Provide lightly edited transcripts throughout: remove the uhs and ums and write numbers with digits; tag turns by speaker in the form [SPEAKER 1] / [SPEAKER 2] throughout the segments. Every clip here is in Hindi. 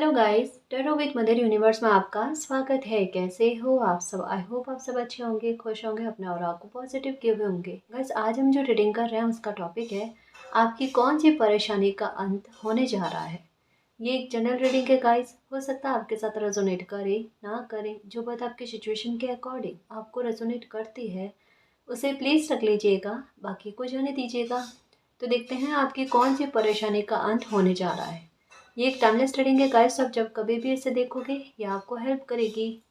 [SPEAKER 1] Hello guys, tarot with mother universe में आपका स्वागत है। कैसे हो आप सब? आई होप आप सब अच्छे होंगे, खुश होंगे, अपने और आपको पॉजिटिव किए हुए होंगे। गाइस, आज हम जो रीडिंग कर रहे हैं उसका टॉपिक है आपकी कौन सी परेशानी का अंत होने जा रहा है। ये एक जनरल रीडिंग है गाइस, हो सकता है आपके साथ रेजोनेट करे ना करे। जो बात आपकी सिचुएशन के अकॉर्डिंग आपको रेजोनेट करती है उसे प्लीज़ रख लीजिएगा, बाकी को जाने दीजिएगा। तो देखते हैं आपकी कौन सी परेशानी का अंत होने जा रहा है। ये एक टाइमलेस रीडिंग है गाइस, आप जब कभी भी इसे देखोगे ये आपको हेल्प करेगी।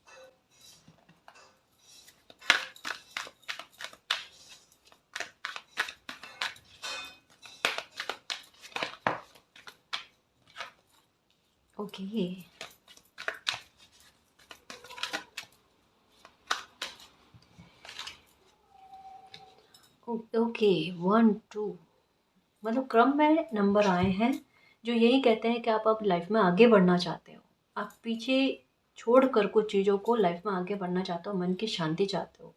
[SPEAKER 1] ओके ओके 1 2 मतलब क्रम में नंबर आए हैं जो यही कहते हैं कि आप अब लाइफ में आगे बढ़ना चाहते हो। आप पीछे छोड़कर कुछ चीज़ों को लाइफ में आगे बढ़ना चाहते हो, मन की शांति चाहते हो,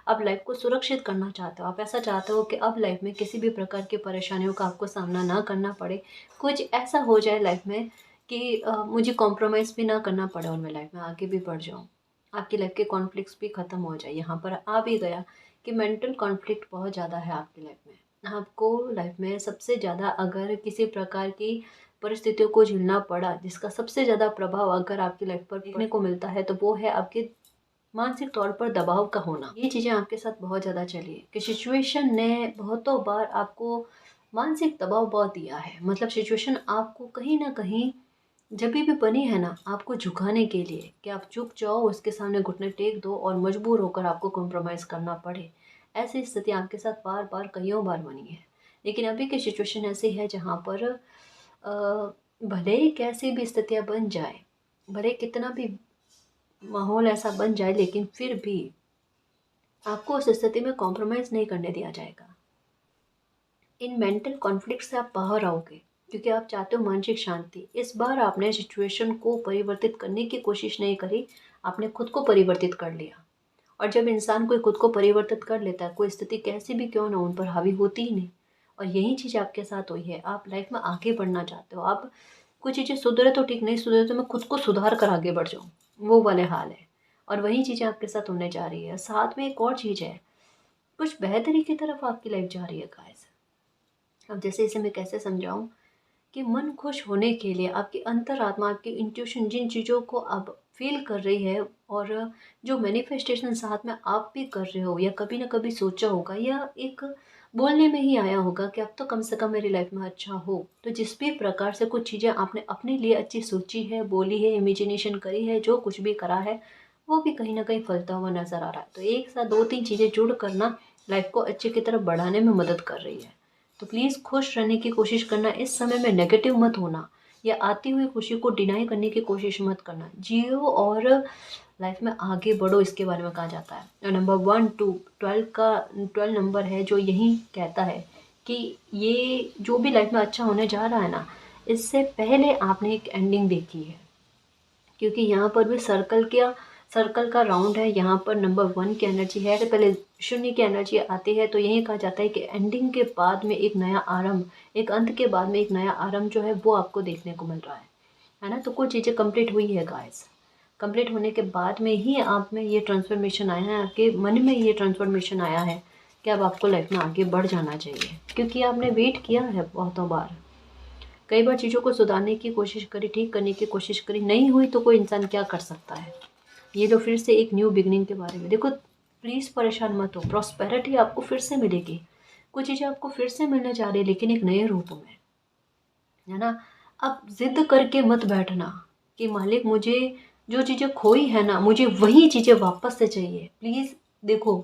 [SPEAKER 1] अब लाइफ को सुरक्षित करना चाहते हो। आप ऐसा चाहते हो कि अब लाइफ में किसी भी प्रकार की परेशानियों का आपको सामना ना करना पड़े। कुछ ऐसा हो जाए लाइफ में कि मुझे कॉम्प्रोमाइज़ भी ना करना पड़े और मैं लाइफ में आगे भी बढ़ जाऊँ। आपकी लाइफ के कॉन्फ्लिक्ट्स भी ख़त्म हो जाए। यहाँ पर आ भी गया कि मेंटल कॉन्फ्लिक्ट बहुत ज़्यादा है आपकी लाइफ में। आपको लाइफ में सबसे ज़्यादा अगर किसी प्रकार की परिस्थितियों को झेलना पड़ा जिसका सबसे ज़्यादा प्रभाव अगर आपकी लाइफ पर देखने को मिलता है तो वो है आपके मानसिक तौर पर दबाव का होना। ये चीज़ें आपके साथ बहुत ज़्यादा चली है कि सिचुएशन ने बहुतों बार आपको मानसिक दबाव बहुत दिया है। मतलब सिचुएशन आपको कहीं ना कहीं जब भी बनी है ना आपको झुकाने के लिए कि आप झुक जाओ, उसके सामने घुटने टेक दो और मजबूर होकर आपको कॉम्प्रोमाइज़ करना पड़े। ऐसी स्थिति आपके साथ बार बार कईयों बार बनी है। लेकिन अभी की सिचुएशन ऐसी है जहाँ पर भले ही कैसी भी स्थितियाँ बन जाए, भले कितना भी माहौल ऐसा बन जाए, लेकिन फिर भी आपको उस स्थिति में कॉम्प्रोमाइज़ नहीं करने दिया जाएगा। इन मेंटल कॉन्फ्लिक्ट से आप बाहर आओगे क्योंकि आप चाहते हो मानसिक शांति। इस बार आपने सिचुएशन को परिवर्तित करने की कोशिश नहीं करी, आपने खुद को परिवर्तित कर लिया। और जब इंसान कोई खुद को परिवर्तित कर लेता है, कोई स्थिति कैसी भी क्यों ना उन पर हावी होती ही नहीं। और यही चीज़ आपके साथ हुई है। आप लाइफ में आगे बढ़ना चाहते हो, आप कुछ चीज़ें सुधरे तो ठीक, नहीं सुधरे तो मैं खुद को सुधार कर आगे बढ़ जाऊँ, वो वाले हाल है। और वही चीज़ें आपके साथ होने जा रही है। साथ में एक और चीज़ है, कुछ बेहतरी की तरफ आपकी लाइफ जा रही है गाइस। अब जैसे इसे मैं कैसे समझाऊँ कि मन खुश होने के लिए आपकी अंतरात्मा, आपकी इंट्यूशन जिन चीज़ों को अब फील कर रही है और जो मैनिफेस्टेशन साथ में आप भी कर रहे हो या कभी ना कभी सोचा होगा या एक बोलने में ही आया होगा कि अब तो कम से कम मेरी लाइफ में अच्छा हो। तो जिस भी प्रकार से कुछ चीज़ें आपने अपने लिए अच्छी सोची है, बोली है, इमेजिनेशन करी है, जो कुछ भी करा है वो भी कहीं ना कहीं फलता हुआ नज़र आ रहा है। तो एक साथ दो तीन चीज़ें जुड़ कर ना लाइफ को अच्छे की तरफ बढ़ाने में मदद कर रही है। तो प्लीज़ खुश रहने की कोशिश करना, इस समय में नेगेटिव मत होना या आती हुई खुशी को डिनाई करने की कोशिश मत करना। जियो और लाइफ में आगे बढ़ो, इसके बारे में कहा जाता है। और नंबर 1 2 12 का 12 नंबर है जो यही कहता है कि ये जो भी लाइफ में अच्छा होने जा रहा है ना, इससे पहले आपने एक एंडिंग देखी है। क्योंकि यहाँ पर भी सर्कल का राउंड है। यहाँ पर नंबर 1 की एनर्जी है, पहले शून्य की एनर्जी आती है। तो यही कहा जाता है कि एंडिंग के बाद में एक नया आरंभ, एक अंत के बाद में एक नया आरंभ जो है वो आपको देखने को मिल रहा है ना। तो कुछ चीज़ें कंप्लीट हुई है गाइस। कंप्लीट होने के बाद में ही आप में ये ट्रांसफॉर्मेशन आया है, आपके मन में ये ट्रांसफॉर्मेशन आया है कि अब आपको लाइफ में आगे बढ़ जाना चाहिए। क्योंकि आपने वेट किया है बहुतों बार, कई बार चीज़ों को सुधारने की कोशिश करी, ठीक करने की कोशिश करी, नहीं हुई तो कोई इंसान क्या कर सकता है। ये तो फिर से एक न्यू बिगनिंग के बारे में देखो। प्लीज़ परेशान मत हो, प्रॉस्पेरिटी आपको फिर से मिलेगी। कुछ चीज़ें आपको फिर से मिलने जा रही है, लेकिन एक नए रूप में, है ना। अब जिद करके मत बैठना कि मालिक मुझे जो चीज़ें खोई है ना, मुझे वही चीज़ें वापस से चाहिए। प्लीज़ देखो,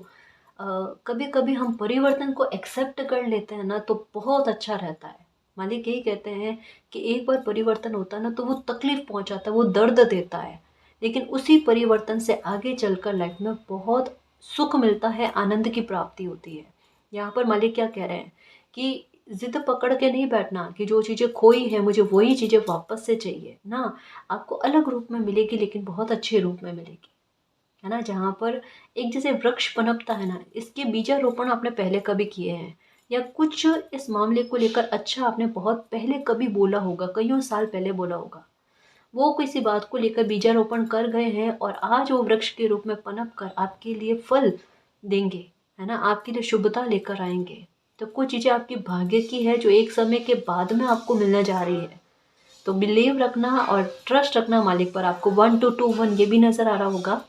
[SPEAKER 1] कभी कभी हम परिवर्तन को एक्सेप्ट कर लेते हैं ना तो बहुत अच्छा रहता है। मालिक यही कहते हैं कि एक बार परिवर्तन होता है ना तो वो तकलीफ पहुंचाता है, वो दर्द देता है, लेकिन उसी परिवर्तन से आगे चलकर लाइफ में बहुत सुख मिलता है, आनंद की प्राप्ति होती है। यहाँ पर मालिक क्या कह रहे हैं कि जिद पकड़ के नहीं बैठना कि जो चीज़ें खोई है मुझे वही चीज़ें वापस से चाहिए ना। आपको अलग रूप में मिलेगी, लेकिन बहुत अच्छे रूप में मिलेगी, है ना। जहाँ पर एक जैसे वृक्ष पनपता है ना, इसके बीजारोपण आपने पहले कभी किए हैं या कुछ इस मामले को लेकर अच्छा आपने बहुत पहले कभी बोला होगा, कईयों साल पहले बोला होगा, वो किसी बात को लेकर बीजारोपण कर गए हैं और आज वो वृक्ष के रूप में पनप कर आपके लिए फल देंगे, है ना, आपके लिए शुभता लेकर आएंगे। तो कुछ चीज़ें आपकी भाग्य की है जो एक समय के बाद में आपको मिलने जा रही है। तो बिलीव रखना और ट्रस्ट रखना मालिक पर। आपको 1 2 2 1 ये भी नज़र आ रहा होगा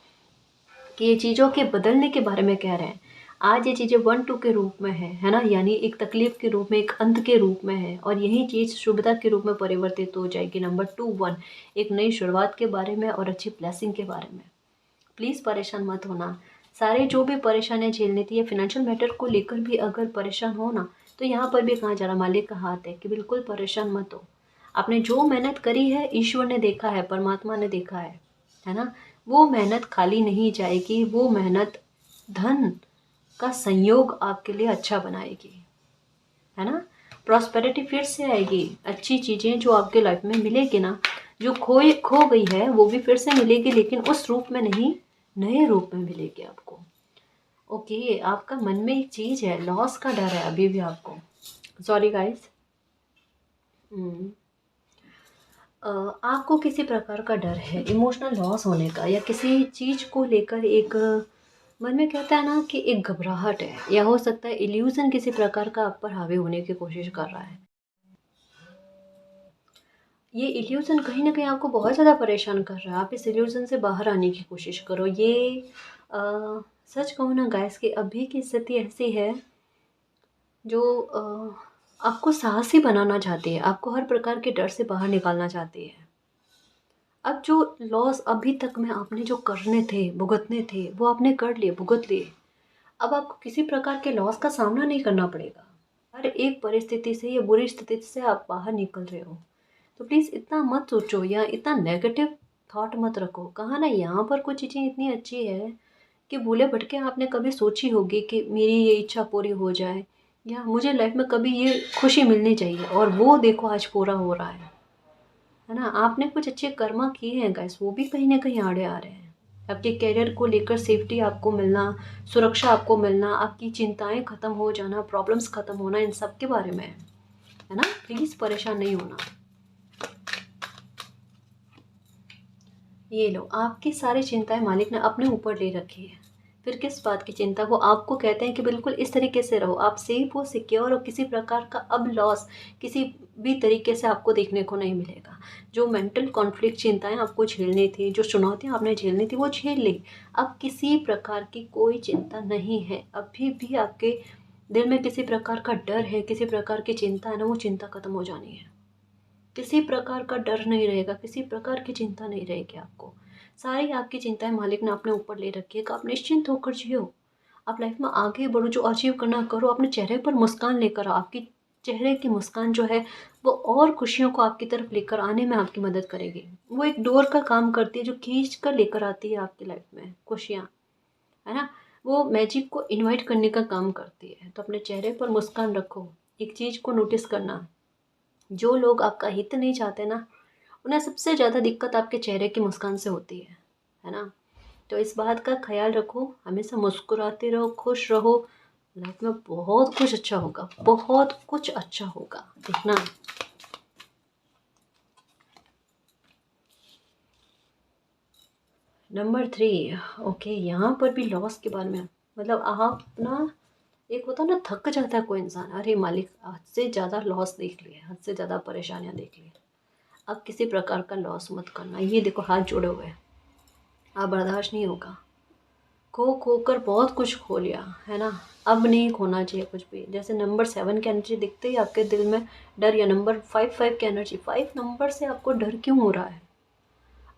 [SPEAKER 1] कि ये चीज़ों के बदलने के बारे में कह रहे हैं। आज ये चीज़ें 1 2 के रूप में है ना, यानी एक तकलीफ के रूप में, एक अंत के रूप में है, और यही चीज़ शुभता के रूप में परिवर्तित हो जाएगी। नंबर 2 1 एक नई शुरुआत के बारे में और अच्छी ब्लेसिंग के बारे में। प्लीज़ परेशान मत होना। सारे जो भी परेशानियाँ झेलनी थी, या फिनेंशियल मैटर को लेकर भी अगर परेशान हो ना, तो यहाँ पर भी कहा जा रहा मालिक का हाथ है कि बिल्कुल परेशान मत हो। आपने जो मेहनत करी है ईश्वर ने देखा है, परमात्मा ने देखा है ना, वो मेहनत खाली नहीं जाएगी। वो मेहनत धन का संयोग आपके लिए अच्छा बनाएगी, है ना। प्रॉस्पेरिटी फिर से आएगी, अच्छी चीज़ें जो आपके लाइफ में मिलेगी ना, जो खो गई है वो भी फिर से मिलेगी, लेकिन उस रूप में नहीं, नए रूप में मिलेगी आपको। ओके, आपका मन में एक चीज़ है, लॉस का डर है अभी भी आपको। Sorry guys. आपको किसी प्रकार का डर है इमोशनल लॉस होने का, या किसी चीज़ को लेकर एक मन में कहता है ना कि एक घबराहट है, या हो सकता है इल्यूजन किसी प्रकार का आप पर हावी होने की कोशिश कर रहा है। ये इल्यूजन कहीं ना कहीं आपको बहुत ज़्यादा परेशान कर रहा है। आप इस इल्यूजन से बाहर आने की कोशिश करो। ये अ, सच कहूँ ना गाइस कि अभी की स्थिति ऐसी है जो आपको साहसी बनाना चाहती है, आपको हर प्रकार के डर से बाहर निकालना चाहती है। अब जो लॉस अभी तक में आपने जो करने थे, भुगतने थे, वो आपने कर लिए, भुगत लिए। अब आपको किसी प्रकार के लॉस का सामना नहीं करना पड़ेगा। हर एक परिस्थिति से या बुरी स्थिति से आप बाहर निकल रहे हो। तो प्लीज़ इतना मत सोचो या इतना नेगेटिव थॉट मत रखो। कहा ना, यहाँ पर कुछ चीज़ें इतनी अच्छी है कि भूले भटके आपने कभी सोची होगी कि मेरी ये इच्छा पूरी हो जाए, या मुझे लाइफ में कभी ये खुशी मिलनी चाहिए, और वो देखो आज पूरा हो रहा है ना। आपने कुछ अच्छे कर्म किए हैं गाइस, वो भी कहीं ना कहीं आड़े आ रहे हैं। आपके करियर को लेकर सेफ्टी आपको मिलना, सुरक्षा आपको मिलना, आपकी चिंताएं खत्म हो जाना, प्रॉब्लम्स खत्म होना, इन सब के बारे में है ना। प्लीज़ परेशान नहीं होना। ये लो, आपकी सारी चिंताएं मालिक ने अपने ऊपर ले रखी है। फिर किस बात की चिंता। वो आपको कहते हैं कि बिल्कुल इस तरीके से रहो, आप सेफ हो, सिक्योर हो, किसी प्रकार का अब लॉस किसी भी तरीके से आपको देखने को नहीं मिलेगा। जो मेंटल कॉन्फ्लिक्ट चिंताएं आपको झेलनी थी, जो चुनौतियां आपने झेलनी थी, वो झेल ली। अब किसी प्रकार की कोई चिंता नहीं है। अभी भी आपके दिल में किसी प्रकार का डर है, किसी प्रकार की चिंता है ना, वो चिंता खत्म हो जानी है। किसी प्रकार का डर नहीं रहेगा, किसी प्रकार की चिंता नहीं रहेगी आपको। सारी आपकी चिंताएं मालिक ने अपने ऊपर ले रखी है। आप निश्चिंत होकर जियो, आप लाइफ में आगे बढ़ो, जो अचीव करना करो, अपने चेहरे पर मुस्कान लेकर आओ। आपकी चेहरे की मुस्कान जो है वो और खुशियों को आपकी तरफ लेकर आने में आपकी मदद करेगी। वो एक डोर का काम करती है जो खींच कर लेकर आती है आपकी लाइफ में खुशियाँ, है ना। वो मैजिक को इनवाइट करने का काम करती है। तो अपने चेहरे पर मुस्कान रखो। एक चीज़ को नोटिस करना, जो लोग आपका हित नहीं चाहते ना, उन्हें सबसे ज़्यादा दिक्कत आपके चेहरे की मुस्कान से होती है ना। तो इस बात का ख्याल रखो, हमेशा मुस्कुराते रहो, खुश रहो। लाइफ में बहुत कुछ अच्छा होगा, बहुत कुछ अच्छा होगा, देखना। नंबर 3, ओके, यहाँ पर भी लॉस के बारे में, मतलब आप ना, एक होता ना, थक जाता है कोई इंसान, अरे मालिक हद से ज़्यादा लॉस देख लिए, हद से ज़्यादा परेशानियाँ देख ली। अब किसी प्रकार का लॉस मत करना। ये देखो हाथ जोड़े हुए हैं, अब बर्दाश्त नहीं होगा। खो कर बहुत कुछ खो लिया, है ना। अब नहीं खोना चाहिए कुछ भी। जैसे नंबर 7 की एनर्जी दिखते ही आपके दिल में डर, या नंबर 5 की एनर्जी, 5 नंबर से आपको डर क्यों हो रहा है,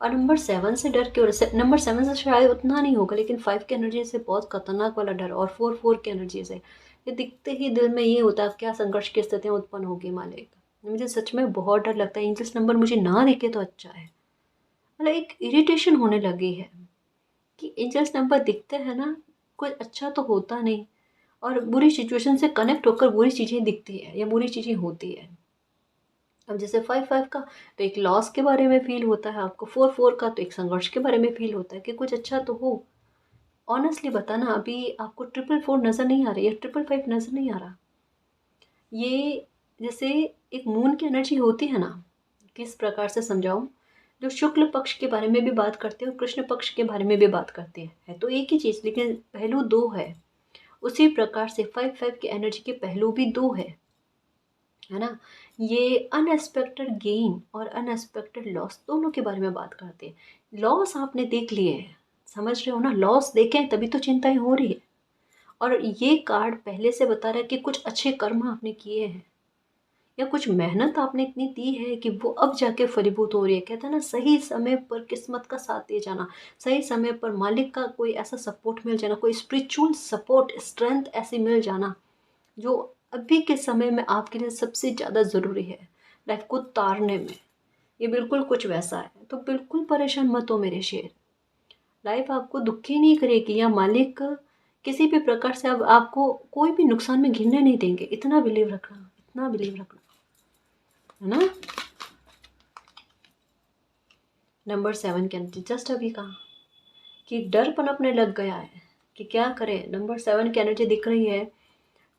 [SPEAKER 1] और नंबर 7 से डर क्यों हो रहा है। नंबर 7 से शायद उतना नहीं होगा, लेकिन 5 की एनर्जी से बहुत खतरनाक वाला डर, और 4 की एनर्जी से ये दिखते ही दिल में ये होता है क्या संघर्ष की स्थितियाँ उत्पन्न होगी मालिक। मुझे सच में बहुत डर लगता है। एंजल्स नंबर मुझे ना दिखे तो अच्छा है। मतलब एक इरिटेशन होने लगी है कि एंजल्स नंबर दिखते हैं ना, कुछ अच्छा तो होता नहीं, और बुरी सिचुएशन से कनेक्ट होकर बुरी चीज़ें दिखती है या बुरी चीज़ें होती है। अब जैसे 5 का तो एक लॉस के बारे में फील होता है आपको, 4 का तो एक संघर्ष के बारे में फील होता है कि कुछ अच्छा तो हो। ऑनेस्टली बताना, अभी आपको 4 नज़र नहीं आ रही या 5 नज़र नहीं आ रहा। ये जैसे एक मून की एनर्जी होती है ना, किस प्रकार से समझाऊँ, जो शुक्ल पक्ष के बारे में भी बात करते हैं और कृष्ण पक्ष के बारे में भी बात करते हैं। है तो एक ही चीज़, लेकिन पहलू दो है। उसी प्रकार से 5-5 की एनर्जी के पहलू भी दो है ना। ये अनएक्सपेक्टेड गेन और अनएक्सपेक्टेड लॉस दोनों के बारे में बात करते हैं। लॉस आपने देख लिए हैं, समझ रहे हो ना, लॉस देखें तभी तो चिंताएं हो रही है। और ये कार्ड पहले से बता रहा है कि कुछ अच्छे कर्म आपने किए हैं या कुछ मेहनत आपने इतनी दी है कि वो अब जाके फलीभूत हो रही है। कहते हैं ना, सही समय पर किस्मत का साथ दे जाना, सही समय पर मालिक का कोई ऐसा सपोर्ट मिल जाना, कोई स्पिरिचुअल सपोर्ट, स्ट्रेंथ ऐसी मिल जाना जो अभी के समय में आपके लिए सबसे ज़्यादा ज़रूरी है लाइफ को तारने में। ये बिल्कुल कुछ वैसा है। तो बिल्कुल परेशान मत हो मेरे शेर, लाइफ आपको दुखी नहीं करेगी या मालिक किसी भी प्रकार से अब आपको कोई भी नुकसान में घिरने नहीं देंगे। इतना बिलीव रखना, इतना बिलीव रखना, है ना। नंबर 7 के एनर्जी जस्ट अभी कहा कि डर पनपने लग गया है कि क्या करें। नंबर 7 की एनर्जी दिख रही है,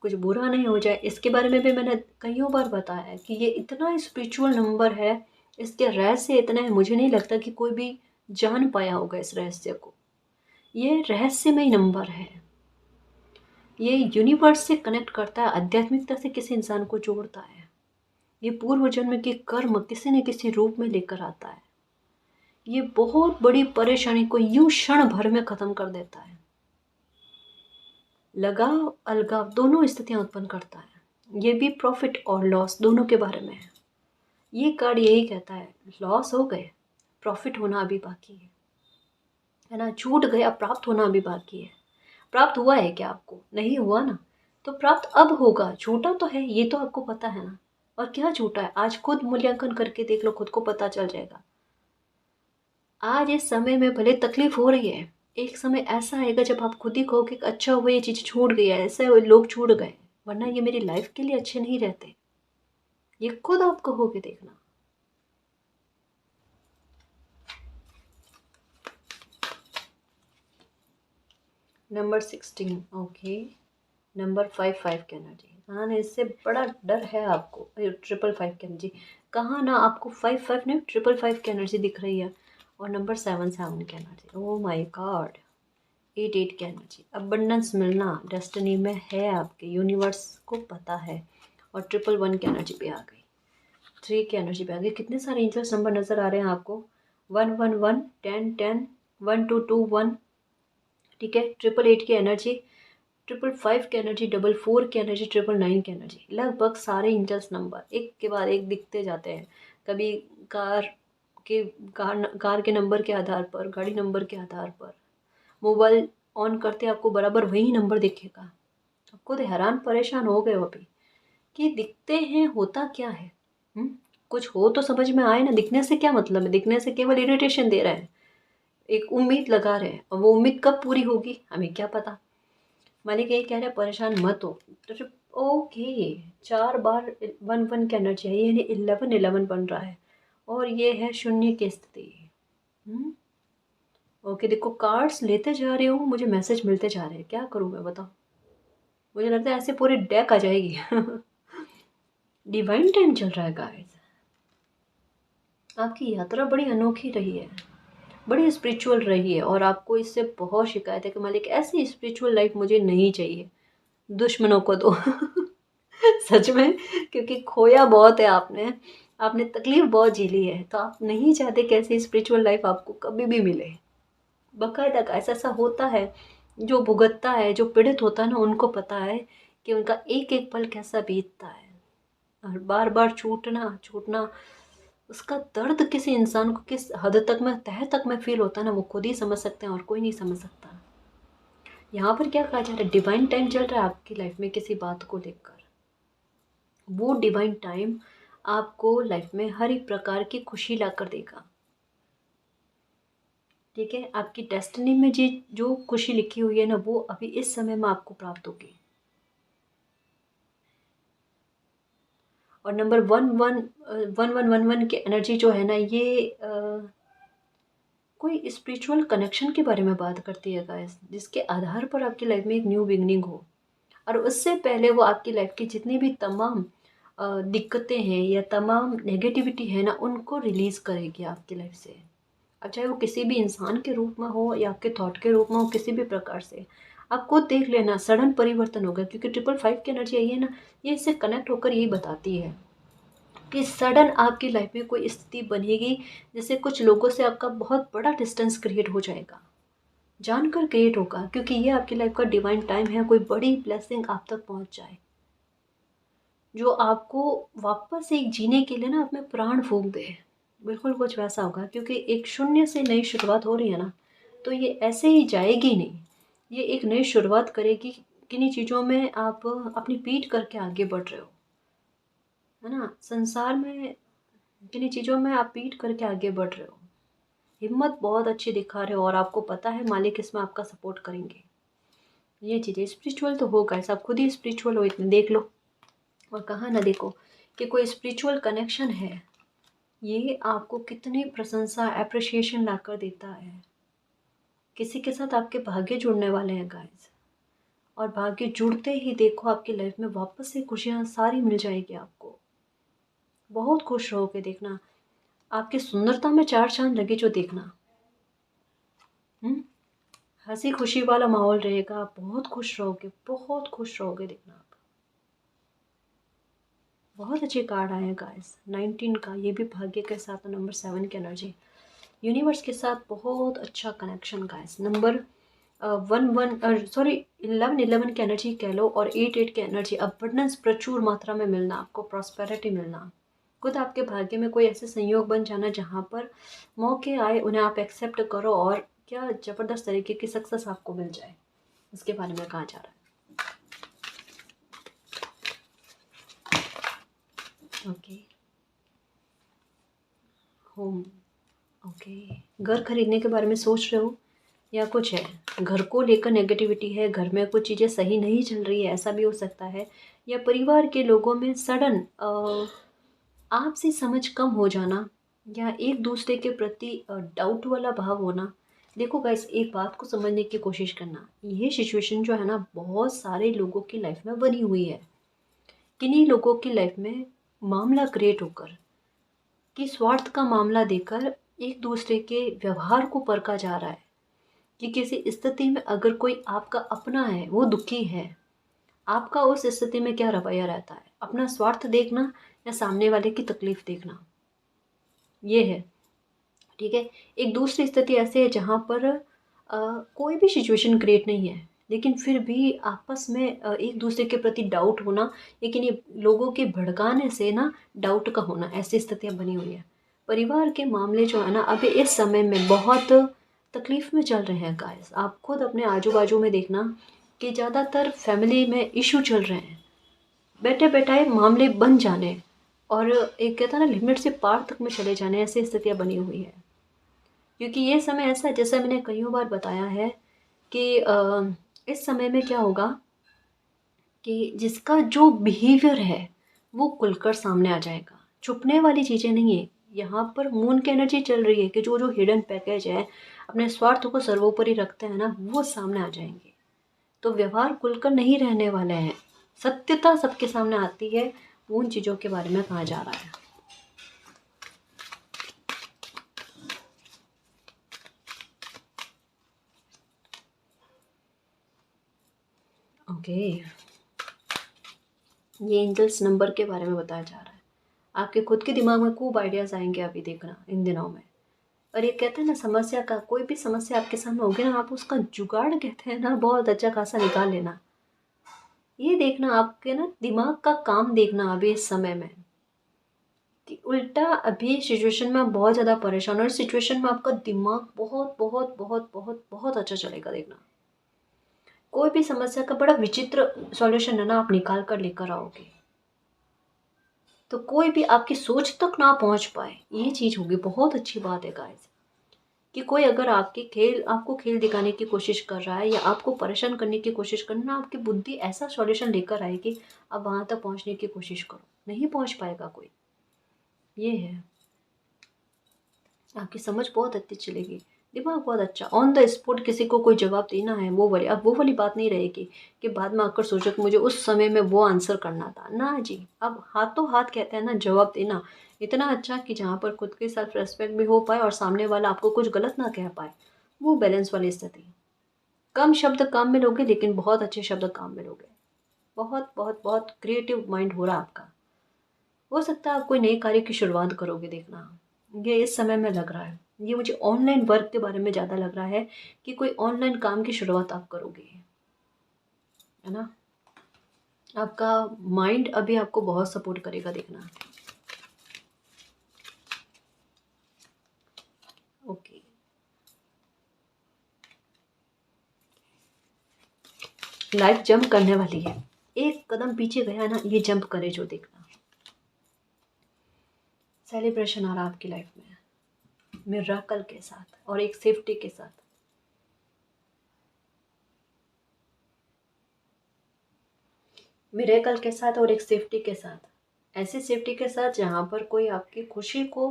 [SPEAKER 1] कुछ बुरा नहीं हो जाए। इसके बारे में भी मैंने कईयों बार बताया है कि ये इतना स्पिरिचुअल नंबर है, इसके रहस्य इतना है, मुझे नहीं लगता कि कोई भी जान पाया होगा इस रहस्य को। ये रहस्यमय नंबर है, ये यूनिवर्स से कनेक्ट करता है, आध्यात्मिकता से किसी इंसान को जोड़ता है। ये पूर्व जन्म के कर्म किसी न किसी रूप में लेकर आता है। ये बहुत बड़ी परेशानी को यूं क्षण भर में ख़त्म कर देता है। लगाव अलगाव दोनों स्थितियां उत्पन्न करता है। ये भी प्रॉफिट और लॉस दोनों के बारे में है। ये कार्ड यही कहता है, लॉस हो गए, प्रॉफिट होना अभी बाकी है ना। छूट गया, प्राप्त होना अभी बाकी है। प्राप्त हुआ है क्या आपको? नहीं हुआ ना, तो प्राप्त अब होगा। छूटा तो है, ये तो आपको पता है ना। और क्या छूटा है, आज खुद मूल्यांकन करके देख लो, खुद को पता चल जाएगा। आज इस समय में भले तकलीफ हो रही है, एक समय ऐसा आएगा जब आप खुद ही कहोगे कि अच्छा हुआ ये चीज़ छूट गई है, ऐसे लोग छूट गए, वरना ये मेरी लाइफ के लिए अच्छे नहीं रहते। ये खुद आप कहोगे, देखना। Number 16 okay. नंबर 5-5 की एनर्जी, हाँ ना, इससे बड़ा डर है आपको। 5-5 की एनर्जी कहाँ ना, आपको 5-5 नहीं 5-5 की एनर्जी दिख रही है। और नंबर 7-7 की एनर्जी, ओ माय गॉड। 8-8 की एनर्जी, अबंडेंस मिलना डेस्टिनी में है आपके, यूनिवर्स को पता है। और 1-1 की एनर्जी पे आ गई, 3 की एनर्जी पे आ गई। कितने सारे एंजल्स नंबर नज़र आ रहे हैं आपको, 1-1-1, 10-10, 1-2-2-1, ठीक है। 8-8 की एनर्जी, 5-5 की एनर्जी, 4-4 की एनर्जी, 9-9 की एनर्जी। लगभग सारे एंजल्स नंबर एक के बाद एक दिखते जाते हैं। कभी कार के कार के नंबर के आधार पर, गाड़ी नंबर के आधार पर, मोबाइल ऑन करते आपको बराबर वही नंबर दिखेगा। आप खुद हैरान परेशान हो गए हो अभी कि दिखते हैं, होता क्या है। कुछ हो तो समझ में आए ना। दिखने से क्या मतलब है, दिखने से केवल इरिटेशन दे रहा है, एक उम्मीद लगा रहे हैं, और वो उम्मीद कब पूरी होगी हमें क्या पता। मालिक यही कह रहे हैं, परेशान मत हो। तो ओके, 4 बार 1-1 की एनर्जी है, यानी 11-11 बन रहा है। और ये है शून्य की स्थिति। ओके, देखो कार्ड्स लेते जा रही हूँ, मुझे मैसेज मिलते जा रहे हैं, क्या करूँ मैं बताओ। मुझे लगता है ऐसे पूरी डेक आ जाएगी। डिवाइन टाइम चल रहा है गाइस, आपकी यात्रा बड़ी अनोखी रही है, बड़ी स्पिरिचुअल रही है। और आपको इससे बहुत शिकायत है कि मालिक ऐसी स्पिरिचुअल लाइफ मुझे नहीं चाहिए, दुश्मनों को दो। सच में, क्योंकि खोया बहुत है आपने, आपने तकलीफ बहुत झेली है, तो आप नहीं चाहते कैसी स्पिरिचुअल लाइफ आपको कभी भी मिले। बाकायदा ऐसा ऐसा होता है, जो भुगतता है, जो पीड़ित होता है ना, उनको पता है कि उनका एक एक पल कैसा बीतता है। और बार बार छूटना छूटना, उसका दर्द किसी इंसान को किस हद तक में, तह तक में फील होता है ना, वो खुद ही समझ सकते हैं और कोई नहीं समझ सकता। यहाँ पर क्या कहा जा रहा है, डिवाइन टाइम चल रहा है आपकी लाइफ में किसी बात को लेकर। वो डिवाइन टाइम आपको लाइफ में हर एक प्रकार की खुशी ला कर देगा, ठीक है। आपकी डेस्टिनी में जो खुशी लिखी हुई है ना, वो अभी इस समय में आपको प्राप्त होगी। और नंबर 1111 की एनर्जी जो है ना, ये कोई स्पिरिचुअल कनेक्शन के बारे में बात करती है गाइस, जिसके आधार पर आपकी लाइफ में एक न्यू बिगनिंग हो। और उससे पहले वो आपकी लाइफ की जितनी भी तमाम दिक्कतें हैं या तमाम नेगेटिविटी है ना, उनको रिलीज़ करेगी आपकी लाइफ से। अब चाहे वो किसी भी इंसान के रूप में हो या आपके थॉट के रूप में हो, किसी भी प्रकार से आप खुद देख लेना, सडन परिवर्तन होगा। क्योंकि 555 की एनर्जी यही है ना, ये इससे कनेक्ट होकर यही बताती है कि सडन आपकी लाइफ में कोई स्थिति बनेगी, जैसे कुछ लोगों से आपका बहुत बड़ा डिस्टेंस क्रिएट हो जाएगा, जानकर क्रिएट होगा, क्योंकि ये आपकी लाइफ का डिवाइन टाइम है, कोई बड़ी ब्लेसिंग आप तक पहुंच जाए जो आपको वापस एक जीने के लिए ना अपने प्राण फूंक दे। बिल्कुल कुछ वैसा होगा, क्योंकि एक शून्य से नई शुरुआत हो रही है ना, तो ये ऐसे ही जाएगी नहीं। ये एक नई शुरुआत करेगी। किन्हीं चीज़ों में आप अपनी पीठ करके आगे बढ़ रहे हो, है ना। संसार में किन्हीं चीज़ों में आप पीठ करके आगे बढ़ रहे हो, हिम्मत बहुत अच्छी दिखा रहे हो, और आपको पता है मालिक इसमें आपका सपोर्ट करेंगे। ये चीज़ें स्पिरिचुअल तो होगा, ऐसा आप खुद ही स्पिरिचुअल हो, इतने देख लो। और कहाँ ना देखो कि कोई स्पिरिचुअल कनेक्शन है, ये आपको कितनी प्रशंसा एप्रिसिएशन ला कर देता है। किसी के साथ आपके भाग्य जुड़ने वाले हैं गाइस, और भाग्य जुड़ते ही देखो आपकी लाइफ में वापस से खुशियाँ सारी मिल जाएगी आपको। बहुत खुश रहोगे, देखना आपकी सुंदरता में चार चांद लगे जो देखना। हंसी खुशी वाला माहौल रहेगा, आप बहुत खुश रहोगे, बहुत खुश रहोगे, देखना आप। बहुत अच्छे कार्ड आए हैं गाइस, 19 का, ये भी भाग्य के साथ, नंबर 7 की एनर्जी, यूनिवर्स के साथ बहुत अच्छा कनेक्शन गाइस। नंबर 11 की एनर्जी कह लो, और 8 की एनर्जी, अबंडेंस, प्रचुर मात्रा में मिलना आपको, प्रॉस्पेरिटी मिलना, खुद आपके भाग्य में कोई ऐसे संयोग बन जाना जहाँ पर मौके आए उन्हें आप एक्सेप्ट करो, और क्या ज़बरदस्त तरीके की सक्सेस आपको मिल जाए, इसके बारे में कहा जा रहा है। ओके, होम, ओके, घर खरीदने के बारे में सोच रहे हो या कुछ है, घर को लेकर नेगेटिविटी है, घर में कुछ चीज़ें सही नहीं चल रही है, ऐसा भी हो सकता है। या परिवार के लोगों में सडन आपसी समझ कम हो जाना, या एक दूसरे के प्रति डाउट वाला भाव होना। देखो गाइस, एक बात को समझने की कोशिश करना, ये सिचुएशन जो है ना, बहुत सारे लोगों की लाइफ में बनी हुई है। किन्हीं लोगों की लाइफ में मामला क्रिएट होकर, कि स्वार्थ का मामला देकर एक दूसरे के व्यवहार को परखा जा रहा है, कि किसी स्थिति में अगर कोई आपका अपना है, वो दुखी है, आपका उस स्थिति में क्या रवैया रहता है, अपना स्वार्थ देखना या सामने वाले की तकलीफ देखना, ये है। ठीक है, एक दूसरी स्थिति ऐसी है जहाँ पर कोई भी सिचुएशन क्रिएट नहीं है, लेकिन फिर भी आपस में एक दूसरे के प्रति डाउट होना, लेकिन ये लोगों के भड़काने से ना डाउट का होना, ऐसी स्थितियाँ बनी हुई है। परिवार के मामले जो है ना, अभी इस समय में बहुत तकलीफ में चल रहे हैं गाइस। आप खुद अपने आजू बाजू में देखना कि ज़्यादातर फैमिली में इशू चल रहे हैं, बैठे बैठाए मामले बन जाने, और एक कहता है ना, लिमिट से पार तक में चले जाने, ऐसी स्थितियाँ बनी हुई है। क्योंकि ये समय ऐसा है, जैसा मैंने कईयों बार बताया है कि इस समय में क्या होगा कि जिसका जो बिहेवियर है वो खुलकर सामने आ जाएगा, छुपने वाली चीज़ें नहीं है। यहाँ पर मून की एनर्जी चल रही है कि जो जो हिडन पैकेज है, अपने स्वार्थ को सर्वोपरि रखते हैं ना, वो सामने आ जाएंगे। तो व्यवहार खुलकर नहीं रहने वाले हैं, सत्यता सबके सामने आती है, उन चीज़ों के बारे में कहा जा रहा है। ओके, ये एंजल्स नंबर के बारे में बताया जा रहा है। आपके खुद के दिमाग में खूब आइडियाज़ आएंगे अभी, देखना इन दिनों में। और ये कहते हैं ना, समस्या का, कोई भी समस्या आपके सामने होगी ना, आप उसका जुगाड़ कहते हैं ना, बहुत अच्छा खासा निकाल लेना। ये देखना आपके ना दिमाग का काम देखना अभी इस समय में, कि उल्टा अभी सिचुएशन में आप बहुत ज़्यादा परेशान, और सिचुएशन में आपका दिमाग बहुत बहुत बहुत बहुत बहुत अच्छा चलेगा, देखना। कोई भी समस्या का बड़ा विचित्र सॉल्यूशन है ना, आप निकाल कर लेकर आओगे, तो कोई भी आपकी सोच तक ना पहुंच पाए, ये चीज़ होगी। बहुत अच्छी बात है गाइस, कि कोई अगर आपको खेल दिखाने की कोशिश कर रहा है, या आपको परेशान करने की कोशिश करना, आपकी बुद्धि ऐसा सॉल्यूशन लेकर आएगी, आप वहां तक पहुंचने की कोशिश करो, नहीं पहुंच पाएगा कोई। ये है, आपकी समझ बहुत अच्छी चलेगी। दिमाग बहुत अच्छा, ऑन द स्पॉट किसी को कोई जवाब देना है वो वाली, अब वो वाली बात नहीं रहेगी कि बाद में आकर सोचो कि मुझे उस समय में वो आंसर करना था ना जी। अब हाथों हाथ कहते हैं ना जवाब देना, इतना अच्छा कि जहाँ पर खुद की सेल्फ रेस्पेक्ट भी हो पाए और सामने वाला आपको कुछ गलत ना कह पाए, वो बैलेंस वाली स्थिति। कम शब्द काम में लोगे लेकिन बहुत अच्छे शब्द काम में लोगे। बहुत बहुत बहुत क्रिएटिव माइंड हो रहा आपका। हो सकता है आप कोई नए कार्य की शुरुआत करोगे, देखना ये इस समय में लग रहा है। ये मुझे ऑनलाइन वर्क के बारे में ज़्यादा लग रहा है कि कोई ऑनलाइन काम की शुरुआत आप करोगे, है ना। आपका माइंड अभी आपको बहुत सपोर्ट करेगा, देखना। ओके, लाइफ जंप करने वाली है, एक कदम पीछे गया ना ये जंप करे जो, देखना। सेलिब्रेशन आ रहा आपकी लाइफ में मिरेकल के साथ और एक सेफ्टी के साथ। मिरेकल के साथ और एक सेफ्टी के साथ, ऐसी सेफ्टी के साथ जहाँ पर कोई आपकी खुशी को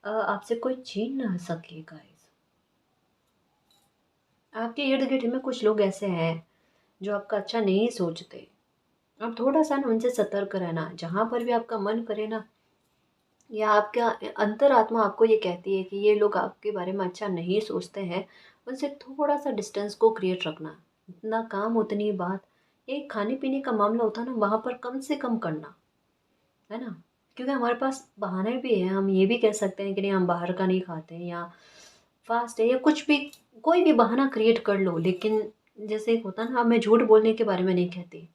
[SPEAKER 1] आपसे कोई छीन ना सके गाइस। आपके इर्द गिर्द में कुछ लोग ऐसे हैं जो आपका अच्छा नहीं सोचते। आप थोड़ा सा ना उनसे सतर्क रहना, जहाँ पर भी आपका मन करे ना या आपका अंतरात्मा आपको ये कहती है कि ये लोग आपके बारे में अच्छा नहीं सोचते हैं, उनसे थोड़ा सा डिस्टेंस को क्रिएट रखना। इतना काम उतनी बात, एक खाने पीने का मामला होता है ना वहाँ पर कम से कम करना, है ना। क्योंकि हमारे पास बहाने भी हैं, हम ये भी कह सकते हैं कि नहीं हम बाहर का नहीं खाते हैं या फास्ट है या कुछ भी, कोई भी बहाना क्रिएट कर लो। लेकिन जैसे एक होता है ना, अब मैं झूठ बोलने के बारे में नहीं कहती,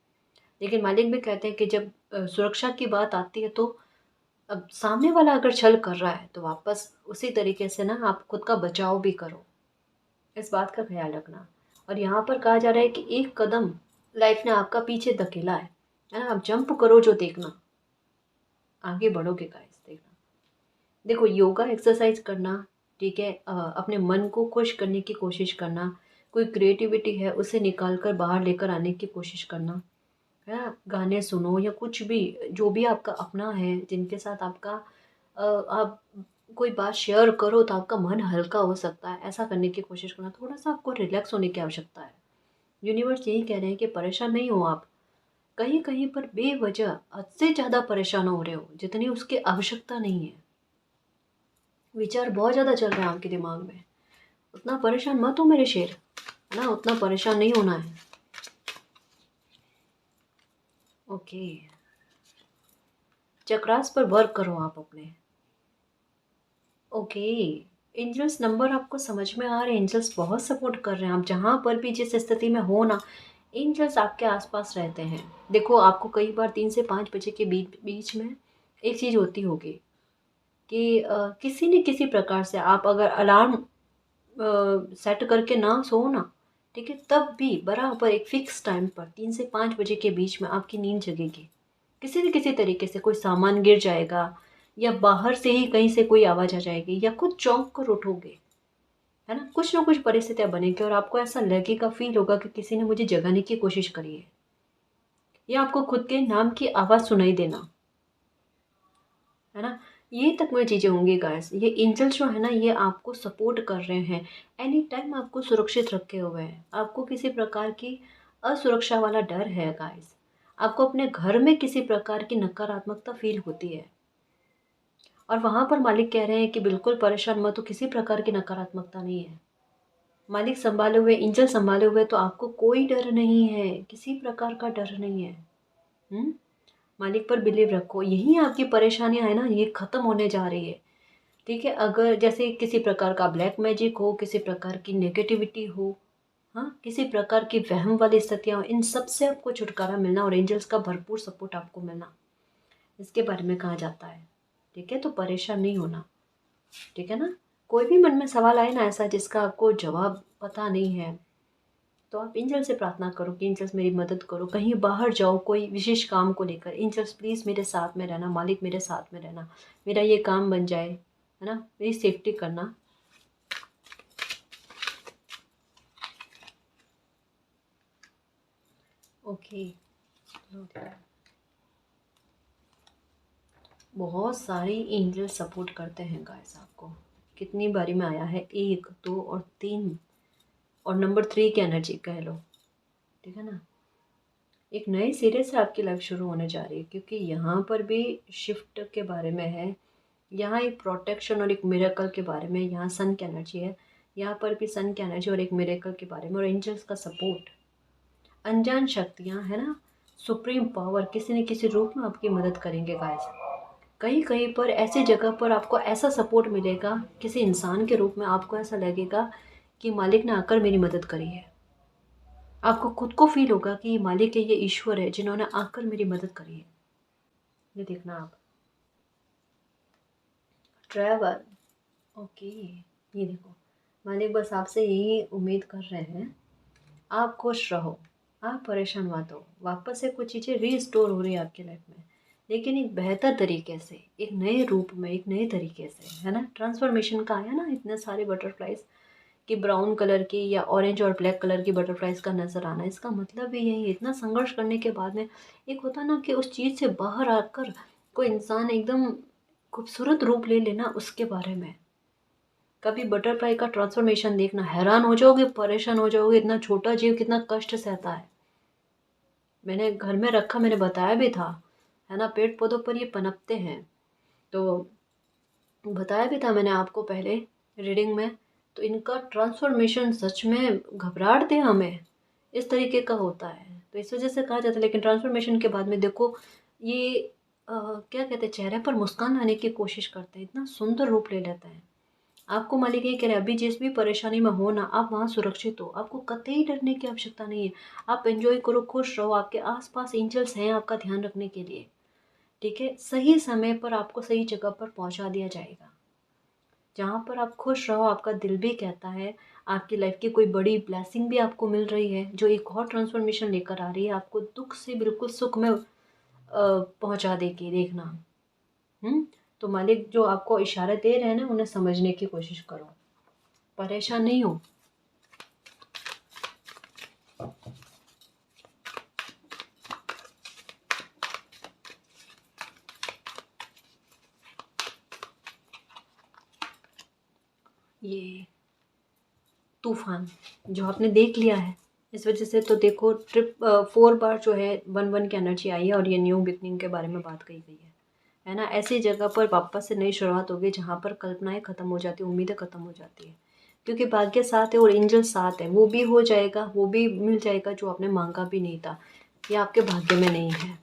[SPEAKER 1] लेकिन मालिक भी कहते हैं कि जब सुरक्षा की बात आती है तो अब सामने वाला अगर छल कर रहा है तो वापस उसी तरीके से ना आप खुद का बचाव भी करो, इस बात का ख्याल रखना। और यहाँ पर कहा जा रहा है कि एक कदम लाइफ ने आपका पीछे धकेला है ना, आप जंप करो जो, देखना आगे बढ़ोगे गाइस, देखना। देखो योगा एक्सरसाइज करना, ठीक है, अपने मन को खुश करने की कोशिश करना, कोई क्रिएटिविटी है उसे निकाल कर बाहर लेकर आने की कोशिश करना, है ना। गाने सुनो या कुछ भी, जो भी आपका अपना है जिनके साथ आपका आप कोई बात शेयर करो तो आपका मन हल्का हो सकता है, ऐसा करने की कोशिश करना। थोड़ा सा आपको रिलैक्स होने की आवश्यकता है। यूनिवर्स यही कह रहे हैं कि परेशान नहीं हो आप, कहीं कहीं पर बेवजह हद से ज़्यादा परेशान हो रहे हो जितनी उसकी आवश्यकता नहीं है। विचार बहुत ज़्यादा चल रहे हैं आपके दिमाग में, उतना परेशान मत हो मेरे शेर, है ना, उतना परेशान नहीं होना है। ओके, चक्रास पर वर्क करो आप अपने। ओके, एंजल्स नंबर आपको समझ में आ रहे हैं, एंजल्स बहुत सपोर्ट कर रहे हैं। आप जहाँ पर भी जिस स्थिति में हो ना, एंजल्स आपके आसपास रहते हैं। देखो आपको कई बार 3 से 5 बजे के बीच बीच में एक चीज़ होती होगी कि किसी न किसी प्रकार से आप अगर अलार्म सेट करके ना सो ना, ठीक है, तब भी बराबर एक फिक्स टाइम पर 3 से 5 बजे के बीच में आपकी नींद जगेगी। किसी न किसी तरीके से कोई सामान गिर जाएगा या बाहर से ही कहीं से कोई आवाज़ आ जाएगी या खुद चौंक कर उठोगे, है ना कुछ परिस्थितियाँ बनेगी और आपको ऐसा लगेगा, फील होगा कि किसी ने मुझे जगाने की कोशिश करी है, या आपको खुद के नाम की आवाज़ सुनाई देना, है ना। ये तक में चीज़ें होंगी गाइस। ये एंजल्स जो है ना ये आपको सपोर्ट कर रहे हैं, एनी टाइम आपको सुरक्षित रखे हुए हैं। आपको किसी प्रकार की असुरक्षा वाला डर है गाइस, आपको अपने घर में किसी प्रकार की नकारात्मकता फील होती है और वहाँ पर मालिक कह रहे हैं कि बिल्कुल परेशान मत हो, किसी प्रकार की नकारात्मकता नहीं है। मालिक संभाले हुए, एंजल संभाले हुए, तो आपको कोई डर नहीं है, किसी प्रकार का डर नहीं है। हुँ? मालिक पर बिलीव रखो, यही आपकी परेशानियाँ है ना ये ख़त्म होने जा रही है, ठीक है। अगर जैसे किसी प्रकार का ब्लैक मैजिक हो, किसी प्रकार की नेगेटिविटी हो, हाँ, किसी प्रकार की वहम वाली स्थितियाँ हो, इन सब से आपको छुटकारा मिलना और एंजल्स का भरपूर सपोर्ट आपको मिलना, इसके बारे में कहा जाता है, ठीक है। तो परेशान नहीं होना, ठीक है ना। कोई भी मन में सवाल आए ना ऐसा जिसका आपको जवाब पता नहीं है, तो आप एंजल से प्रार्थना करो कि एंजल्स मेरी मदद करो। कहीं बाहर जाओ कोई विशेष काम को लेकर, एंजल्स प्लीज़ मेरे साथ में रहना, मालिक मेरे साथ में रहना, मेरा ये काम बन जाए, है ना, मेरी सेफ्टी करना। ओके, बहुत सारे एंजल सपोर्ट करते हैं गाइस आपको, कितनी बारी में आया है, 1 2 और 3 और नंबर 3 की एनर्जी कह लो, ठीक है ना। एक नए सिरे से आपकी लाइफ शुरू होने जा रही है, क्योंकि यहाँ पर भी शिफ्ट के बारे में है, यहाँ एक प्रोटेक्शन और एक मिरेकल के बारे में, यहाँ सन की एनर्जी है, यहाँ पर भी सन की एनर्जी और एक मिरेकल के बारे में, और एंजल्स का सपोर्ट, अनजान शक्तियाँ है ना, सुप्रीम पावर किसी न किसी रूप में आपकी मदद करेंगे गाइस। कहीं कहीं पर ऐसी जगह पर आपको ऐसा सपोर्ट मिलेगा किसी इंसान के रूप में, आपको ऐसा लगेगा कि मालिक ने आकर मेरी मदद करी है। आपको खुद को फील होगा कि ये मालिक है, ये ईश्वर है जिन्होंने आकर मेरी मदद करी है। ये देखना आप, ट्रैवल, ओके, ये देखो मालिक बस आपसे यही उम्मीद कर रहे हैं, आप खुश रहो, आप परेशान मत हो, वापस से कुछ चीज़ें रीस्टोर हो रही है आपकी लाइफ में, लेकिन एक बेहतर तरीके से, एक नए रूप में, एक नए तरीके से, है ना। ट्रांसफॉर्मेशन का आया ना, इतने सारे बटरफ्लाइज कि ब्राउन कलर की या ऑरेंज और ब्लैक कलर की बटरफ्लाइज का नज़र आना, इसका मतलब भी यही है, इतना संघर्ष करने के बाद में एक होता ना कि उस चीज़ से बाहर आकर कोई इंसान एकदम खूबसूरत रूप ले लेना, उसके बारे में। कभी बटरफ्लाई का ट्रांसफॉर्मेशन देखना, हैरान हो जाओगे, परेशान हो जाओगे, इतना छोटा जीव कितना कष्ट सहता है। मैंने घर में रखा, मैंने बताया भी था, है ना, पेड़ पौधों पर ये पनपते हैं, तो बताया भी था मैंने आपको पहले रीडिंग में। तो इनका ट्रांसफॉर्मेशन सच में घबराहट दे हमें, इस तरीके का होता है, तो इस वजह से कहा जाता है। लेकिन ट्रांसफॉर्मेशन के बाद में देखो ये क्या कहते हैं, चेहरे पर मुस्कान लाने की कोशिश करते हैं, इतना सुंदर रूप ले लेते हैं। आपको मालिक ये कह रहे हैं, अभी जिस भी परेशानी में हो ना, आप वहाँ सुरक्षित हो, आपको कतई डरने की आवश्यकता नहीं है। आप एंजॉय करो, खुश रहो, आपके आसपास एंजल्स हैं आपका ध्यान रखने के लिए, ठीक है। सही समय पर आपको सही जगह पर पहुँचा दिया जाएगा, जहाँ पर आप खुश रहो, आपका दिल भी कहता है। आपकी लाइफ की कोई बड़ी ब्लेसिंग भी आपको मिल रही है, जो एक और ट्रांसफॉर्मेशन लेकर आ रही है, आपको दुख से बिल्कुल सुख में पहुँचा देगी, देखना। तो मालिक जो आपको इशारे दे रहे हैं ना, उन्हें समझने की कोशिश करो, परेशान नहीं हो। ये तूफान जो आपने देख लिया है, इस वजह से तो देखो 4 बार जो है 1 1 की एनर्जी आई है, और ये न्यू बिगनिंग के बारे में बात कही गई है ना। ऐसी जगह पर वापस से नई शुरुआत होगी, जहाँ पर कल्पनाएं खत्म हो जाती है, उम्मीदें खत्म हो जाती है, क्योंकि भाग्य साथ है और एंजल साथ है। वो भी हो जाएगा, वो भी मिल जाएगा जो आपने मांगा भी नहीं था, ये आपके भाग्य में नहीं है।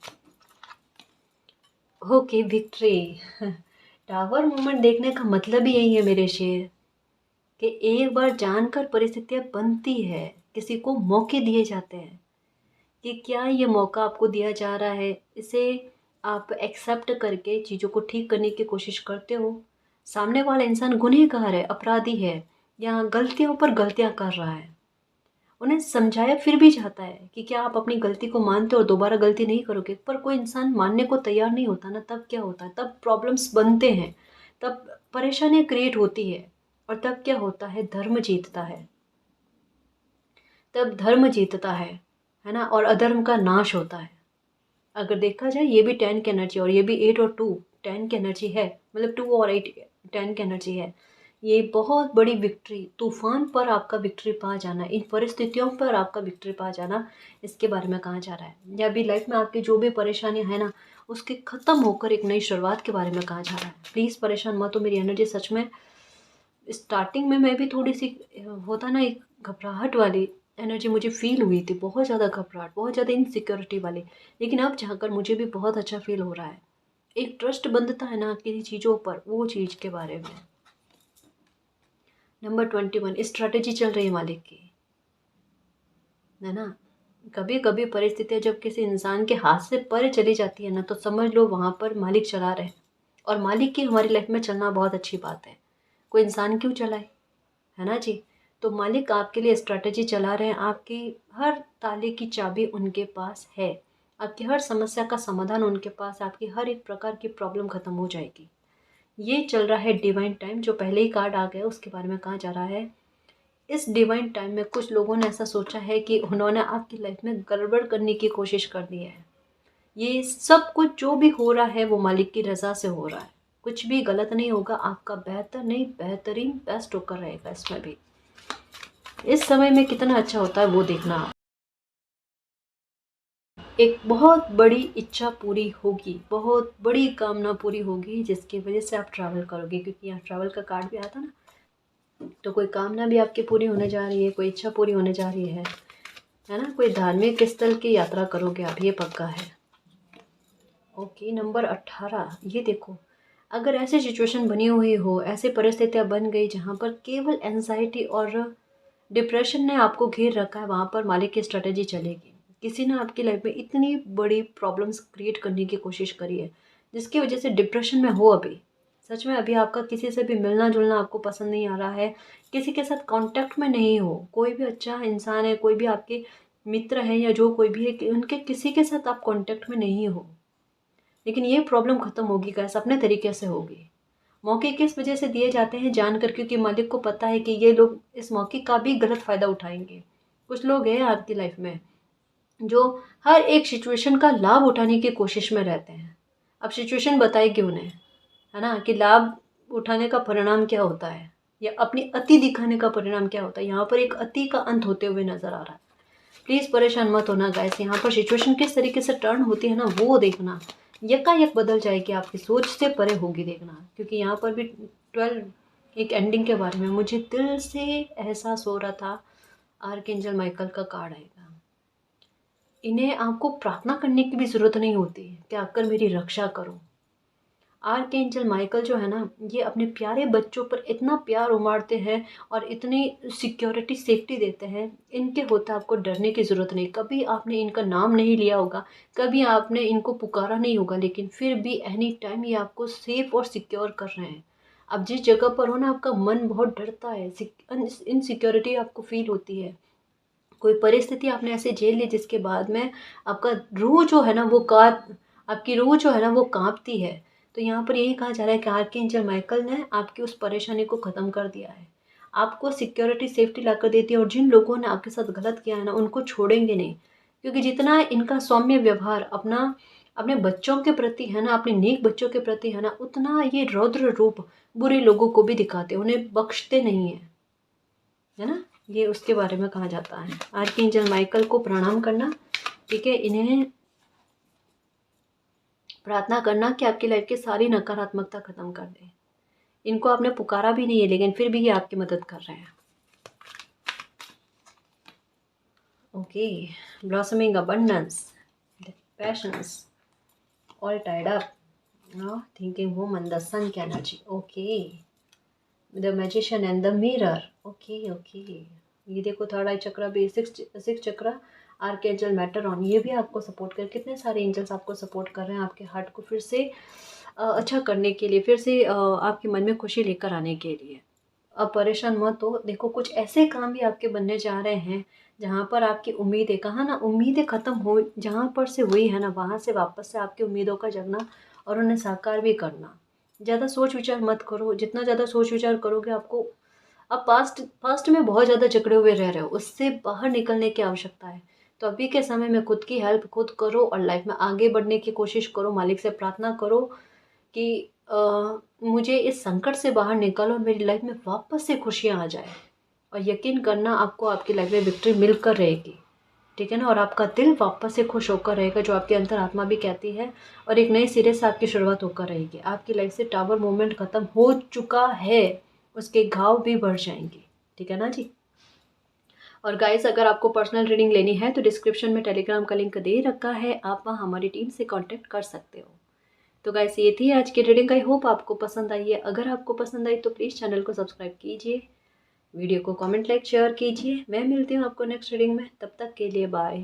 [SPEAKER 1] Okay, victory. टावर मोमेंट देखने का मतलब ही यही है मेरे शेर, कि एक बार जानकर परिस्थितियाँ बनती है, किसी को मौके दिए जाते हैं कि क्या ये मौका आपको दिया जा रहा है, इसे आप एक्सेप्ट करके चीज़ों को ठीक करने की कोशिश करते हो। सामने वाला इंसान गुनहगार है, अपराधी है, या गलतियों पर गलतियाँ कर रहा है, उन्हें समझाया फिर भी जाता है कि क्या आप अपनी गलती को मानते हो और दोबारा गलती नहीं करोगे, पर कोई इंसान मानने को तैयार नहीं होता ना, तब क्या होता है, तब प्रॉब्लम्स बनते हैं, तब परेशानियाँ क्रिएट होती है, और तब क्या होता है, धर्म जीतता है, तब धर्म जीतता है ना, और अधर्म का नाश होता है। अगर देखा जाए, ये भी 10 की एनर्जी, और ये भी 8 और 2 10 की एनर्जी है, मतलब 2 और 8 10 की एनर्जी है। ये बहुत बड़ी विक्ट्री, तूफान पर आपका विक्ट्री पा जाना, इन परिस्थितियों पर आपका विक्ट्री पा जाना, इसके बारे में कहा जा रहा है। या अभी लाइफ में आपकी जो भी परेशानियां है ना, उसके ख़त्म होकर एक नई शुरुआत के बारे में कहा जा रहा है। प्लीज़ परेशान मत हो, मेरी एनर्जी सच में स्टार्टिंग में मैं भी थोड़ी सी होता ना, एक घबराहट वाली एनर्जी मुझे फ़ील हुई थी, बहुत ज़्यादा घबराहट, बहुत ज़्यादा इनसिक्योरिटी वाली। लेकिन अब जाकर मुझे भी बहुत अच्छा फ़ील हो रहा है, एक ट्रस्ट बंधता है ना किसी चीज़ों पर, वो चीज़ के बारे में। नंबर 21 स्ट्रैटेजी चल रही है मालिक की, है ना। कभी कभी परिस्थितियाँ जब किसी इंसान के हाथ से परे चली जाती है ना, तो समझ लो वहाँ पर मालिक चला रहे हैं, और मालिक की हमारी लाइफ में चलना बहुत अच्छी बात है। कोई इंसान क्यों चलाए, है ना जी। तो मालिक आपके लिए स्ट्रैटेजी चला रहे हैं, आपकी हर ताले की चाबी उनके पास है, आपकी हर समस्या का समाधान उनके पास, आपकी हर एक प्रकार की प्रॉब्लम खत्म हो जाएगी। ये चल रहा है डिवाइन टाइम, जो पहले ही कार्ड आ गया उसके बारे में कहा जा रहा है। इस डिवाइन टाइम में कुछ लोगों ने ऐसा सोचा है कि उन्होंने आपकी लाइफ में गड़बड़ करने की कोशिश कर दी है। ये सब कुछ जो भी हो रहा है वो मालिक की रज़ा से हो रहा है, कुछ भी गलत नहीं होगा, आपका बेहतर नहीं बेहतरीन बेस्ट होकर रहेगा। इसमें भी इस समय में कितना अच्छा होता है वो देखना आप। एक बहुत बड़ी इच्छा पूरी होगी, बहुत बड़ी कामना पूरी होगी, जिसकी वजह से आप ट्रैवल करोगे, क्योंकि यहाँ ट्रैवल का कार्ड भी आता ना। तो कोई कामना भी आपकी पूरी होने जा रही है, कोई इच्छा पूरी होने जा रही है ना। कोई धार्मिक स्थल की यात्रा करोगे आप, ये पक्का है। ओके, नंबर 18, ये देखो, अगर ऐसी सिचुएशन बनी हुई हो, ऐसी परिस्थितियाँ बन गई जहाँ पर केवल एंजाइटी और डिप्रेशन ने आपको घेर रखा है, वहाँ पर मालिक की स्ट्रेटेजी चलेगी। किसी ने आपकी लाइफ में इतनी बड़ी प्रॉब्लम्स क्रिएट करने की कोशिश करी है, जिसकी वजह से डिप्रेशन में हो अभी। सच में अभी आपका किसी से भी मिलना जुलना आपको पसंद नहीं आ रहा है, किसी के साथ कांटेक्ट में नहीं हो, कोई भी अच्छा इंसान है, कोई भी आपके मित्र है या जो कोई भी है, कि उनके किसी के साथ आप कांटेक्ट में नहीं हो। लेकिन ये प्रॉब्लम ख़त्म होगी गाइस, अपने तरीके से होगी। मौके किस वजह से दिए जाते हैं जानकर, क्योंकि मालिक को पता है कि ये लोग इस मौके का भी गलत फ़ायदा उठाएंगे। कुछ लोग हैं आपकी लाइफ में जो हर एक सिचुएशन का लाभ उठाने की कोशिश में रहते हैं। अब सिचुएशन बताएगी उन्हें, है ना, कि लाभ उठाने का परिणाम क्या होता है या अपनी अति दिखाने का परिणाम क्या होता है। यहाँ पर एक अति का अंत होते हुए नज़र आ रहा है। प्लीज़ परेशान मत होना गाइस, यहाँ पर सिचुएशन किस तरीके से टर्न होती है ना, वो देखना। यकायक बदल जाएगी, आपकी सोच से परे होगी, देखना। क्योंकि यहाँ पर भी 12 एक एंडिंग के बारे में मुझे दिल से एहसास हो रहा था। आर्कएंजल माइकल का कार्ड आएगा। इन्हें आपको प्रार्थना करने की भी ज़रूरत नहीं होती कि आकर मेरी रक्षा करो। आर्कएंजल माइकल जो है ना, ये अपने प्यारे बच्चों पर इतना प्यार उमाड़ते हैं और इतनी सिक्योरिटी सेफ्टी देते हैं, इनके होते आपको डरने की ज़रूरत नहीं। कभी आपने इनका नाम नहीं लिया होगा, कभी आपने इनको पुकारा नहीं होगा, लेकिन फिर भी एनी टाइम ये आपको सेफ और सिक्योर कर रहे हैं। अब जिस जगह पर हो ना, आपका मन बहुत डरता है, इनसिक्योरिटी आपको फील होती है। कोई परिस्थिति आपने ऐसे झेल ली जिसके बाद में आपका रूह जो है ना वो आपकी रूह जो है ना वो काँपती है। तो यहाँ पर यही कहा जा रहा है कि आर्कएंजल माइकल ने आपकी उस परेशानी को ख़त्म कर दिया है, आपको सिक्योरिटी सेफ्टी ला कर देती है। और जिन लोगों ने आपके साथ गलत किया है ना, उनको छोड़ेंगे नहीं, क्योंकि जितना इनका सौम्य व्यवहार अपने बच्चों के प्रति है ना, अपने नेक बच्चों के प्रति है ना, उतना ये रौद्र रूप बुरे लोगों को भी दिखाते हैं, उन्हें बख्शते नहीं हैं, है ना। ये उसके बारे में कहा जाता है। आर्कएंजल माइकल को प्रणाम करना, ठीक है। इन्हें प्रार्थना करना कि आपकी लाइफ की सारी नकारात्मकता खत्म कर दे। इनको आपने पुकारा भी नहीं है, लेकिन फिर भी ये आपकी मदद कर रहे हैं। Okay, blossoming abundance, patience, all tied up, thinking woman, the sun की energy. Okay, the magician and the mirror. Okay okay, ये देखो थर्ड आई चक्रा भी, सिक्स चक्रा, आर्कएंजल मैटरॉन, ये भी आपको सपोर्ट कर, कितने सारे एंजल्स आपको सपोर्ट कर रहे हैं आपके हार्ट को फिर से अच्छा करने के लिए, फिर से आपके मन में खुशी लेकर आने के लिए। अब परेशान मत हो, देखो कुछ ऐसे काम भी आपके बनने जा रहे हैं जहाँ पर आपकी उम्मीदें, कहा ना उम्मीदें ख़त्म हो, जहाँ पर से हुई है ना, वहाँ से वापस से आपकी उम्मीदों का जगना और उन्हें साकार भी करना। ज़्यादा सोच विचार मत करो, जितना ज़्यादा सोच विचार करोगे आपको, अब पास्ट में बहुत ज़्यादा जकड़े हुए रह रहे हो, उससे बाहर निकलने की आवश्यकता है। तो अभी के समय में खुद की हेल्प खुद करो और लाइफ में आगे बढ़ने की कोशिश करो। मालिक से प्रार्थना करो कि मुझे इस संकट से बाहर निकालो और मेरी लाइफ में वापस से खुशियाँ आ जाए। और यकीन करना, आपको आपकी लाइफ में विक्ट्री मिलकर रहेगी, ठीक है ना। और आपका दिल वापस से खुश होकर रहेगा, जो आपकी अंतरात्मा भी कहती है, और एक नए सिरे से आपकी शुरुआत होकर रहेगी। आपकी लाइफ से टावर मूवमेंट ख़त्म हो चुका है, उसके घाव भी बढ़ जाएंगे, ठीक है ना जी। और गाइस, अगर आपको पर्सनल रीडिंग लेनी है तो डिस्क्रिप्शन में टेलीग्राम का लिंक दे रखा है, आप वहाँ हमारी टीम से कांटेक्ट कर सकते हो। तो गाइस, ये थी आज की रीडिंग। आई होप आपको पसंद आई है। अगर आपको पसंद आई तो प्लीज़ चैनल को सब्सक्राइब कीजिए, वीडियो को कमेंट लाइक शेयर कीजिए। मैं मिलती हूँ आपको नेक्स्ट रीडिंग में, तब तक के लिए बाय।